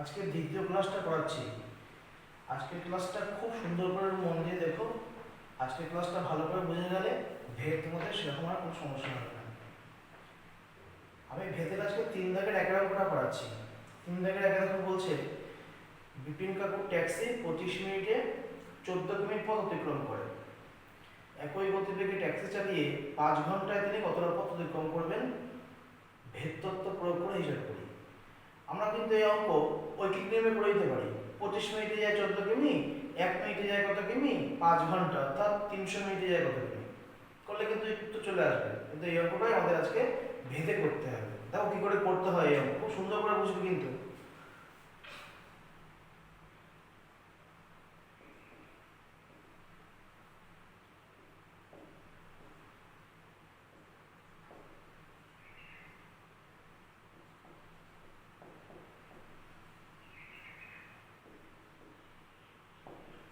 আজকে দ্বিতীয় ক্লাসটা করাচ্ছি। আজকের ক্লাসটা খুব সুন্দর করে মন দিয়ে দেখো। আজকের ক্লাসটা ভালো করে বুঝে গেলে ভেদ তোমাদের সেরকম আর কোনো সমস্যা হবে না। আমি ভেদের আজকে 3 দাগের একের অঙ্কটা করাচ্ছি। 3 দাগের একের অঙ্ক বলছে বিপিন কাকুর ট্যাক্সি 25 মিনিটে 14 কিমি পথ অতিক্রম করে। একই গতিবেগে ট্যাক্সি চালিয়ে 5 ঘন্টায় তিনি কতটা পথ অতিক্রম করবেন? ভেদ তত্ত্ব প্রয়োগ করে হিসাব করি। আমরা কিন্তু এই অঙ্ক ঐকিক নিয়মে করে দিতে পারি। 25 মিনিটে যায় 14 কিমি, 1 মিনিটে যায় কত কিমি? 5 ঘন্টা, অর্থাৎ 300 মিনিটে যায় কত কিমি? করলে কিন্তু উত্তর চলে আসবে। কিন্তু এই অঙ্কটাই আমাদের আজকে ভেদে করতে হবে। দেখো কি করে করতে হয় এই অঙ্ক, খুব সুন্দর করে বুঝবে কিন্তু।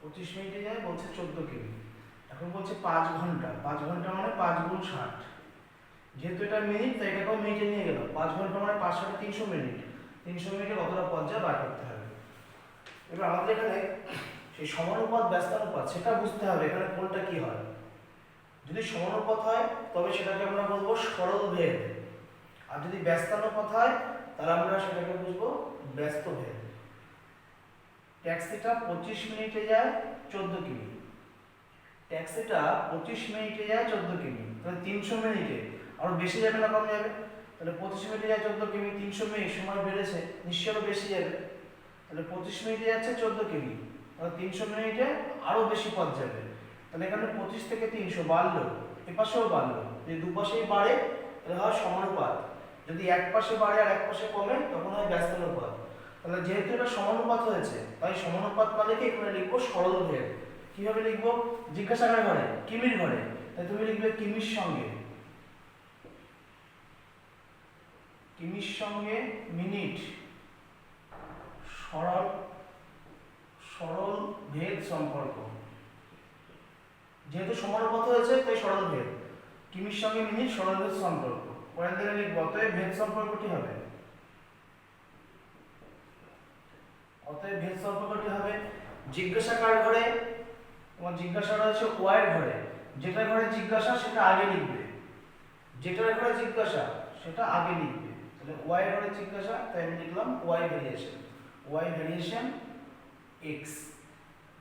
পঁচিশ মিনিটে যায় বলছে 14 কিমি, এখন বলছে 5 ঘন্টা। 5 ঘন্টা মানে 5 গুণ 60। যেহেতু এটা মিনিট তাই এটাকেও মিনিটে নিয়ে গেল। 5 ঘন্টা মানে 5 × 300 মিনিট। 300 মিনিটে কতটা পথ যায় বার করতে হবে। এবার আমাদের এখানে সেই সমানুপাত ব্যস্তানুপাত সেটা বুঝতে হবে এখানে কোনটা কি হয়। যদি সমানুপাত হয় তবে সেটাকে আমরা বলবো সরল ভেদ, আর যদি ব্যস্তানুপাত হয় তাহলে আমরা সেটাকে বুঝবো ব্যস্ত ভেদ। ট্যাক্সিটা 25 মিনিটে যায় 14 কিমি। ট্যাক্সিটা 25 মিনিটে যায় 14 কিমি, তাহলে 300 মিনিটে আরো বেশি যাবে না কম যাবে? তাহলে 25 মিনিটে যায় 14 কিমি, 300 মিনিট সময় বেড়েছে, নিশ্চয়ই আরো বেশি যাবে। তাহলে 25 মিনিটে যাচ্ছে 14 কিমি, তাহলে 300 মিনিটে আরো বেশি পথ যাবে। তাহলে এখানে 25 থেকে 300 বাড়লো, এপাশেও বাড়লো। যদি দুপাশেই বাড়ে তাহলে হয় সমানুপাত, যদি এক পাশে বাড়ে আর এক পাশে কমে তখন হয় ব্যস্তানুপাত। তাহলে যেহেতু এটা সমানুপাত হয়েছে তাই সমানুপাত মানে কি এখানে লিখবো সরল ভেদ। কিভাবে লিখবো? জিজ্ঞাসার ঘরে কিমির ঘরে, তাই তুমি লিখবে কিমির সঙ্গে, কিমির সঙ্গে মিনিট সরল সরল ভেদ সম্পর্ক। যেহেতু সমানুপাত হয়েছে তাই সরল ভেদ, কিমির সঙ্গে মিনিট সরল ভেদ সম্পর্ক। পরের দিনে লিখবো অতএব ভেদ সম্পর্কটি হবে, অতএব ভেদ সম্পর্কটি হবে জিজ্ঞাসা কার ঘরে? তোমার জিজ্ঞাসা রয়েছে ওয়াই এর ঘরে। যেটার ঘরে জিজ্ঞাসা সেটা আগে লিখবে, যেটার ঘরে জিজ্ঞাসা সেটা আগে লিখবে। তাহলে ওয়াই এর ঘরে জিজ্ঞাসা, তাই আমি লিখলাম y variation, y variation x.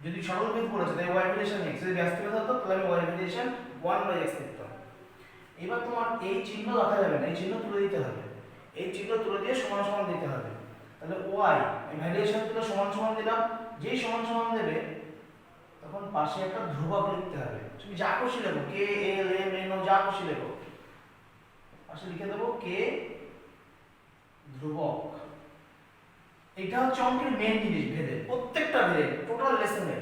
যদি সরল ভেদ বলেছে তাই ওয়াই ভেরিয়েশন এক্স, যদি ব্যস্ত ভেদ হতো তাহলে আমি ওয়াই ভেরিয়েশন 1/x লিখতাম। এবার তোমার এই চিহ্ন রাখা যাবে না, এই চিহ্ন তুলে দিতে হবে। এই চিহ্ন তুলে দিয়ে সমান সমান দিতে হবে। তাহলে ওয়াই ভ্যারিয়েশন তুলে সমান সমান দিলাম, যেই সমান সমান দেবে তখন পাশে একটা ধ্রুবক লিখতে হবে। তুমি যা খুশি লেখো, কে এল এম এন ও যা খুশি লেখো, পাশে লিখে দেবো কে ধ্রুবক। এটা হচ্ছে অঙ্কের মেন জিনিস, ভেদে প্রত্যেকটা ভেদে টোটাল লেসনে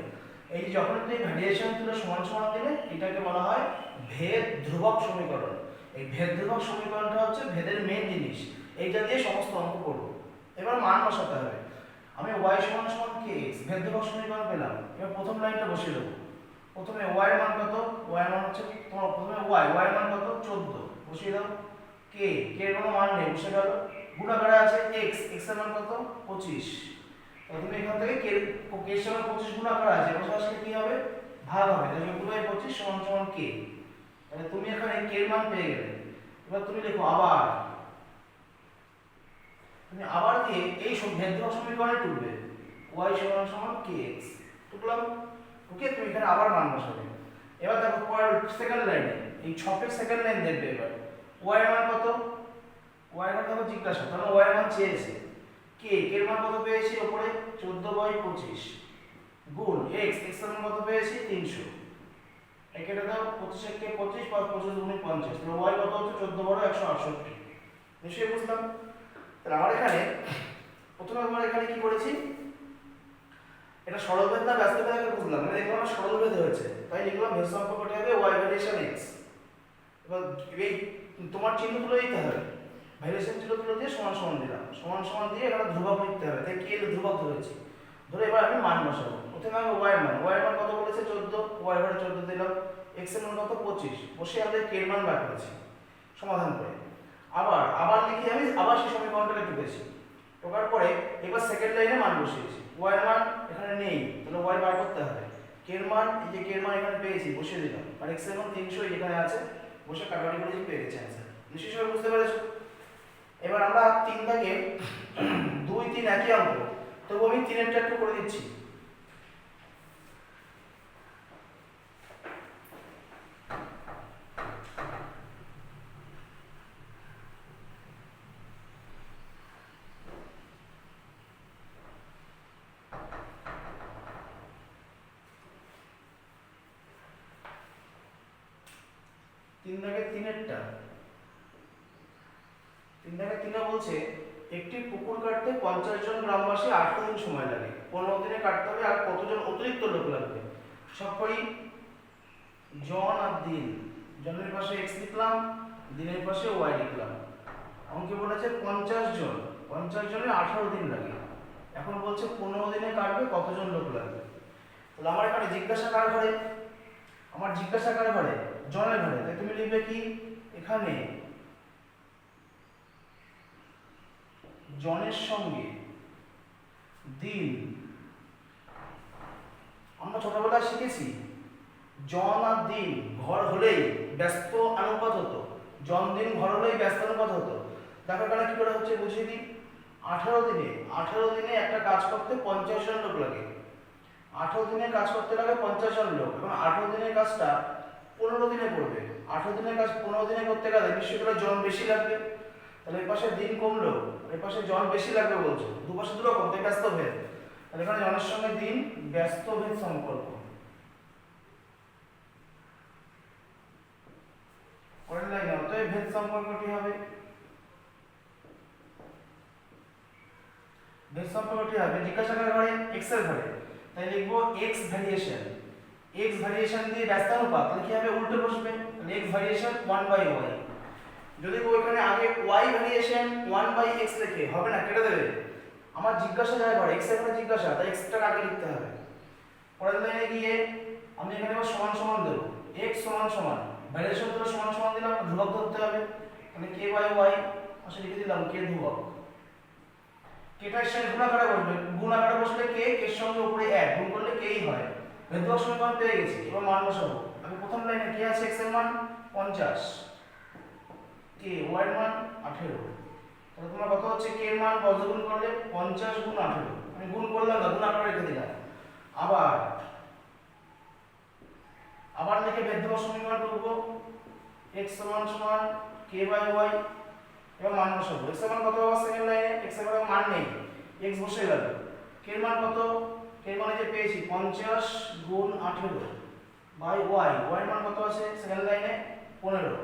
এই যে যখন তুমি ভ্যারিয়েশন তুলে সমান সমান দিলে এটাকে বলা হয় ভেদ ধ্রুবক সমীকরণ। এই ভেদ ধ্রুবক সমীকরণটা হচ্ছে ভেদের মেন জিনিস, এইটা দিয়ে সমস্ত অঙ্ক করব। এবার মান বসাতে হবে। আমি y সমান সমান kx ভেদ ধ্রুবক সমীকরণ পেলাম। এবার প্রথম লাইনটা বসিয়ে দেবো। প্রথমে y এর মান কত? y এর মান হচ্ছে তোমার প্রথমে y এর মান কত? 14 বসিয়ে দাও। k এর কোনো মান নেই, বসে গেল। গুণাকারে আছে x এর মান কত? 25। তাহলে তুমি এখান থেকে k এর সমান 25 গুণাকার আছে, বসে আসলে কি হবে? ভাগ হবে। তাহলে 25 সমান সমান k। তাহলে তুমি এখানে k এর মান পেয়ে গেলে। এবার তুমি লিখো আবার, তুমি আবার দিয়ে এই ভেদ ধ্রুবক সমীকরণে তুলবে y সমান সমান kx। টুকলাম, ওকে তুমি এখানে আবার মান বসাবে। এবার দেখো পরের সেকেন্ড লাইনে এই ছকের সেকেন্ড লাইন দেখবে। এবার y এর মান কত? y এর মান কত জিজ্ঞাসা, তাহলে y এর মান চেয়েছে। k এর মান কত পেয়েছি? উপরে 14/25 গুণ x এর মান কত পেয়েছি? 300। একেটা দাও 25 কে 25 আর 25 গুণ 50, তাহলে y কত হচ্ছে? 14/168। নিশ্চয়ই বুঝলাম। তাহলে আমার এখানে প্রথমে আমরা এখানে কি করেছি? এটা সরল ভেদ না ব্যস্ত ভেদ আগে বুঝলাম। মানে দেখলাম সরল ভেদ হয়েছে তাই লিখলাম ভেদ সম্পর্কটি হবে y ভ্যারিয়েশন x। এবার এই তোমার চিহ্ন তুলে দিতে হবে, ভ্যারিয়েশন চিহ্ন তুলে দিয়ে সমান সমান দিলাম, সমান সমান দিয়ে এখানে ধ্রুবক লিখতে হবে। তাই কি এর ধ্রুবক ধরেছি, ধরে এবার আমি মান বসাবো। প্রথমে আমি y এর মান কত বলেছে? 14, y এর ঘরে 14 দিলাম। x এর মান কত? 25। বসে আমরা k এর মান বার করেছি সমাধান করে। আবার লিখে আমি আবার সেই সমীকরণটাকে টুকেছি। ঢোকার পরে এবার সেকেন্ড লাইনে মান বসিয়েছি, y এর মান এখানে নেই, তাহলে y বার করতে হবে। k এর মান, এই যে k এর মান এখানে পেয়েছি, বসিয়ে দিলাম, আর x এর মান 300 এখানে আছে, বসে কাটাকাটি করেছি, পেয়ে গেছি অ্যান্সার। নিশ্চয়ই সবাই বুঝতে পেরেছো? এবার আমরা 3 দাগে 2 3 একই অঙ্ক, তবু আমি 3 এরটা একটু করে দিচ্ছি। তিন দাগে 3 বলছে একটি পুকুর কাটতে 50 জন গ্রামবাসী 18 দিন সময় লাগে, 15 দিনে কাটতে হবে, আর কতজন অতিরিক্ত লোক লাগবে? সব করি জন আর দিন, জনের পাশে x লিখলাম, দিনের পাশে y লিখলাম। অঙ্কে বলেছে 50 জন, 50 জনে 18 দিন লাগে, এখন বলছে 15 দিনে কাটবে, কতজন লোক লাগবে? তাহলে আমার এখানে জিজ্ঞাসা কার ঘরে? আমার জিজ্ঞাসা কার ঘরে? জনের ঘরে। তাই তুমি লিখবে কি এখানে জনের সঙ্গে দিন। আমরা ছোটবেলায় শিখেছি জন আর দিন ঘর হলেই ব্যস্ত অনুপাত হতো, জন দিন ঘর হলেই ব্যস্ত অনুপাত হতো। দেখো এখানে কি করে হচ্ছে বুঝিয়ে দিই। 18 দিনে একটা কাজ করতে 50 জন লোক লাগে, 18 দিনে কাজ করতে লাগে 50 জন লোক, এবং 18 দিনের কাজটা 15 দিনে করবে। 18 দিনের কাজ 15 দিনে করতে গেলে নিশ্চয়ই জন বেশি লাগবে, তাহলে এই পাশে দিন কমলো, এই পাশে জন বেশি লাগবে বলছো, দুপাশে দুরকম, তাই ব্যস্ত ভেদ। তাহলে এখানে জনের সঙ্গে দিন ব্যস্ত ভেদ সম্পর্ক। পরের লাইনে অতএব ভেদ সম্পর্কটি হবে, ভেদ সম্পর্কটি হবে জিজ্ঞাসা করার ঘরে x এর ঘরে, তাই লিখবো x ভ্যারিয়েশন, x ভ্যারিয়েশন দিয়ে ব্যস্ত অনুপাত, তাহলে কি হবে উল্টো বসবে, তাহলে x ভ্যারিয়েশন 1/y। যদি ওইখানে আগে y ভ্যারিয়েশন 1/x লিখে হবে না, কেটে দেবে। আমার জিজ্ঞাসা যায় ঘরে x এর ঘরে জিজ্ঞাসা, তাই x টা আগে লিখতে হবে। পরের লাইনে গিয়ে আমি এখানে আবার সমান সমান দেব, x সমান সমান ভ্যারিয়েশন তো সমান সমান দিলাম, ধ্রুবক ধরতে হবে, তাহলে k/y আসলে লিখে দিলাম k ধ্রুবক। কেটার সঙ্গে গুণ আকারে বসবে, গুণ আকারে বসলে k, এর সঙ্গে উপরে 1 গুণ করলে k ই হয়। ভেদক সমীকরণ পেয়ে গেছি, এবার মান বসাবো। আমি প্রথম লাইনে কি আছে, x এর মান 50, k y এর মান 18, তাহলে তোমার কত হচ্ছে, k এর মান বর্গগুণ করলে 50 গুণ 18, আমি গুণ করলাম না, গুণ আকারে রেখে দিলাম। আবার লিখে ভেদক সমীকরণ করব, x সমান সমান k/y, এবার মান বসাবো। x এর মান কত হবে সেকেন্ড লাইনে, x এর মান নেই, x বসে গেল। k এর মান কত, k এর মান যে পেয়েছি 50 গুণ 18 বাই y, y এর মান কত আছে সেকেন্ড লাইনে 15,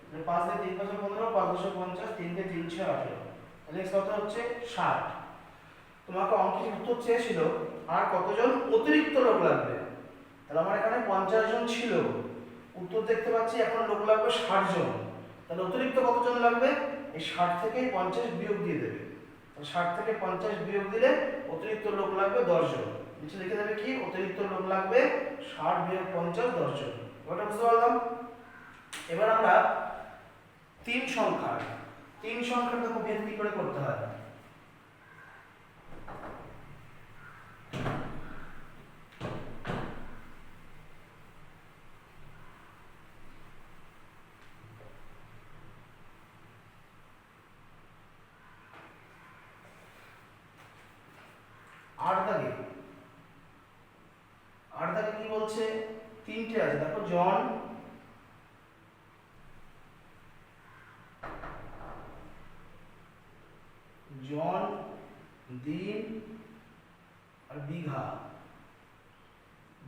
তাহলে 5 দিয়ে 3 × 15, 5 × 50, 3 দিয়ে 3 × 6 18, তাহলে x কত হচ্ছে 60। তোমাকে অঙ্কের উত্তর চেয়েছিল আর কতজন অতিরিক্ত লোক লাগবে, তাহলে আমার এখানে 50 জন ছিল, উত্তর দেখতে পাচ্ছি এখন লোক লাগবে 60 জন, তাহলে অতিরিক্ত কতজন লাগবে, এই 60 থেকে 50 বিয়োগ দিয়ে দেবে, তাহলে 60 থেকে 50 বিয়োগ দিলে অতিরিক্ত লোক লাগবে 10 জন। নিচে লিখে দেবে কি অতিরিক্ত লোক লাগবে 60 বিয়োগ 50 10 জন। ওটা বুঝতে পারলাম। এবার আমরা 3 সংখ্যাটা খুব ভেদ কি করে করতে হয়। আট দাগে কি বলছে, তিনটে আছে, দেখো জন, দিন আর বিঘা।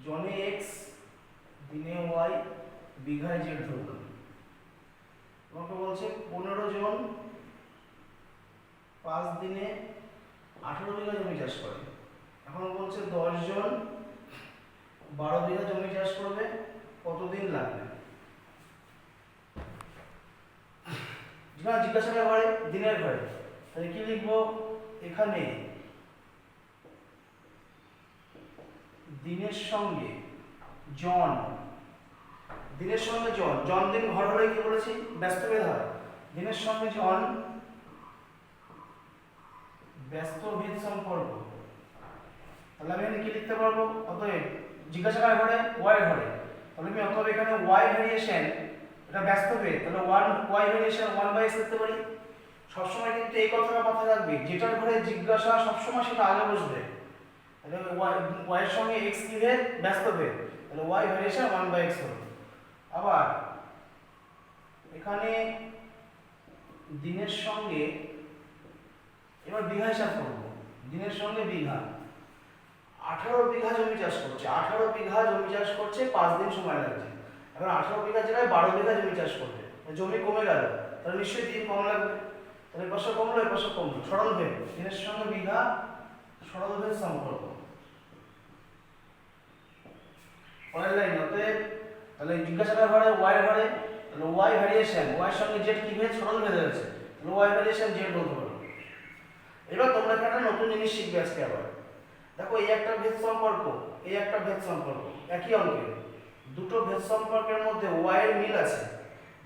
জনে x, দিনে y, বিঘায় z ধরলাম। তোমাকে বলছে 15 জন 5 দিনে 18 বিঘা জমি চাষ করে। এখন বলছে 10 জন 12 বিঘা জমি চাষ করবে, কতদিন লাগবে? জিজ্ঞাসা ঘরে দিনের ঘরে, তাহলে কি লিখবো এখানে দিনের সঙ্গে জন, জন দিন ঘর হলে কি বলেছি ব্যস্ত ভেদ হয়, দিনের সঙ্গে জন ব্যস্ত ভেদ সম্পর্ক। তাহলে আমি এখানে কি লিখতে পারবো? অতএব জিজ্ঞাসা কার ঘরে? ওয়াই ঘরে। তাহলে আমি অতএব এখানে ওয়াই ভেরিয়েশন, এটা ব্যস্ত ভেদ, তাহলে ওয়াই ভেরিয়েশন 1/x লিখতে পারি। সবসময় কিন্তু এই কথাটা মাথায় রাখবে, যেটার ঘরে জিজ্ঞাসা সবসময় সেটা আগে বসবে। তাহলে ওয়াই এর সঙ্গে x কি ভেদ? ব্যস্ত ভেদ, তাহলে ওয়াই ভেরিয়েশন 1/x হবে। আবার এখানে দিনের সঙ্গে এবার বিঘা হিসাব করব। দিনের সঙ্গে বিঘা, 18 বিঘা জমি চাষ করছে, 18 বিঘা জমি চাষ করছে, 5 দিন সময় লাগছে। এবার 18 বিঘা জায়গায় 12 বিঘা জমি চাষ করবে, জমি কমে গেল, তাহলে নিশ্চয়ই দিন কম লাগবে। তাহলে পাশে কমলো, এই পাশে কমলো, সরল ভেদ, দিনের সঙ্গে বিঘা সরল ভেদ সম্পর্ক। পরের লাইন, অতএব তাহলে জিজ্ঞাসার ঘরে ওয়াই ঘরে, তাহলে ওয়াই ভেরিয়েশন, ওয়াই সঙ্গে জেড কি ভেদ? সরল ভেদ হয়েছে, তাহলে ওয়াই ভেরিয়েশন জেড বলতে পারো। এবার তোমরা একটা নতুন জিনিস শিখবে আজকে আবার। দেখো এই একটা ভেদ সম্পর্ক, এই একটা ভেদ সম্পর্ক, একই অঙ্কের দুটো ভেদ সম্পর্কের মধ্যে ওয়াই এর মিল আছে।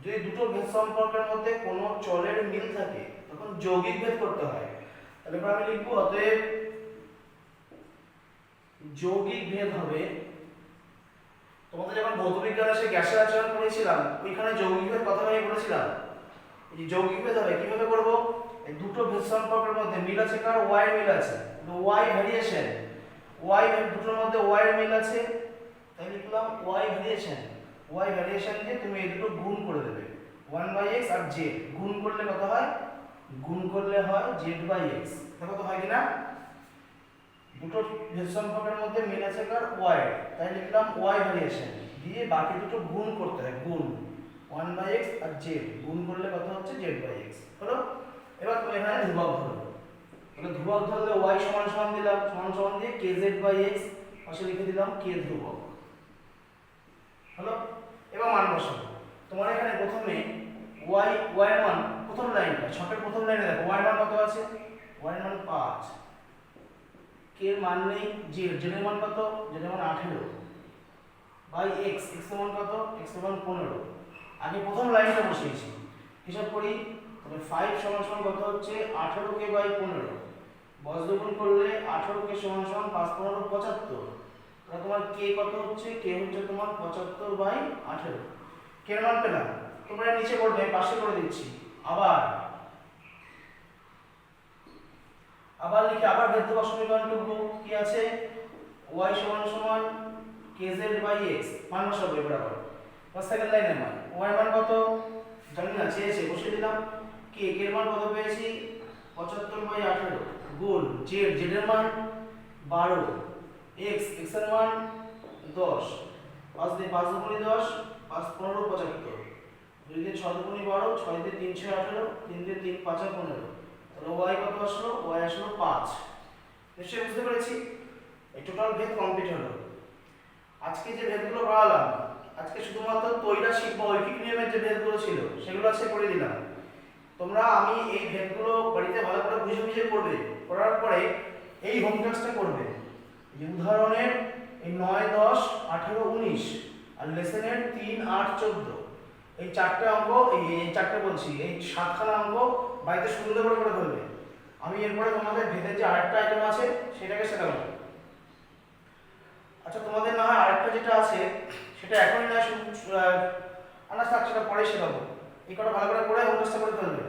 যদি দুটো ভেদ সম্পর্কের মধ্যে কোনো চলের মিল থাকে তখন যৌগিক ভেদ করতে হয়। তাহলে এবার আমি লিখবো অতএব যৌগিক ভেদ হবে। তোমাদের যখন ভৌত বিজ্ঞানে সে গ্যাসের আচরণ করেছিলাম, ওইখানে যৌগিক ভেদ কথা আমি বলেছিলাম। এই যৌগিক ভেদ হবে কিভাবে করব? এই দুটো ভেদ সম্পর্কের মধ্যে মিল আছে, কার? ওয়াই মিল আছে, ওয়াই ভেরিয়েশন, ওয়াই দুটোর মধ্যে ওয়াই এর মিল আছে, তাই লিখলাম ওয়াই ভেরিয়েশন। ওয়াই ভেরিয়েশন দিয়ে তুমি এই দুটো গুণ করে দেবে, 1/x আর z গুণ করলে কত হয়? গুণ করলে হয় z/x। দেখো তো হয় কিনা? দুটো ভেদ সম্পর্কের মধ্যে মিল আছে কার? ওয়াই, তাই লিখলাম ওয়াই ভেরিয়েশন দিয়ে বাকি দুটো গুণ করতে হয়, গুণ 1/x আর z গুণ করলে কত হচ্ছে? z/x হলো। এবার তুমি এখানে ধ্রুবক ধরো, তাহলে ধ্রুবক ধরলে y সমান সমান দিলাম, সমান সমান দিয়ে kz/x পাশে লিখে দিলাম k ধ্রুবক হলো। এবার মান বসাবো। তোমার এখানে প্রথমে y এর মান, প্রথম লাইনটা ছকের প্রথম লাইনে দেখো y এর মান কত আছে? y এর মান 5, k এর মান নেই, z এর মান কত? z এর মান 18 বাই x, x এর মান কত? x এর মান 15। আগে প্রথম লাইনটা বসিয়েছি, হিসাব করি। তাহলে 5 সমান সমান কত হচ্ছে? 18k বাই 15, বজ্রগুণ করলে 18k সমান সমান 5 15 75। তাহলে তোমার k কত হচ্ছে? k হচ্ছে তোমার 75 বাই 18। k এর মান পেলাম, তোমরা নিচে করবে, পাশে করে দিচ্ছি। আবার লিখে আবার ভেদ দেওয়ার সমীকরণ লিখবো, কি আছে? y সমান সমান kz/x, মান বসাবো এবার আবার। ফার্স্ট সেকেন্ড লাইনে মান, y এর মান কত জানি না, চেয়েছে বসিয়ে দিলাম। k এর মান কত পেয়েছি? 75/18 গুণ z এর মান 12, x এর মান 10, 5 দিয়ে 5 দুগুণে 10, 5 15 75, 2 দিয়ে 6 দুগুণে 12, 6 দিয়ে 3 6 18, 3 দিয়ে 3 5 15। তাহলে y কত আসলো? y আসলো 5। নিশ্চয়ই বুঝতে পেরেছি? এই টোটাল ভেদ কমপ্লিট হলো। আজকে যে ভেদগুলো পড়ালাম, আজকে শুধুমাত্র ত্রৈরাশিক বা ঐকিক নিয়মের যে ভেদগুলো ছিল সেগুলো আজকে করে দিলাম। তোমরা আমি এই ভেদগুলো বাড়িতে ভালো করে বুঝে বুঝে করবে, করার পরে এই হোম টাস্কটা করবে। এই উদাহরণের এই 9 10 18 19 আর লেসনের 3 8 14 এই চারটে অঙ্ক, এই চারটে বলছি, এই 7খানা অঙ্ক বাড়িতে সুন্দর করে করে ফেলবে। আমি এরপরে তোমাদের ভেদের যে আরেকটা আইটেম আছে সেটাকে শেখাবো। আচ্ছা তোমাদের না হয় আরেকটা যেটা আছে সেটা এখনই না, আনাজ থাকছে, সেটা পরে শেখাবো। এই কটা ভালো করে হোম টাস্কটা করে ফেলবে।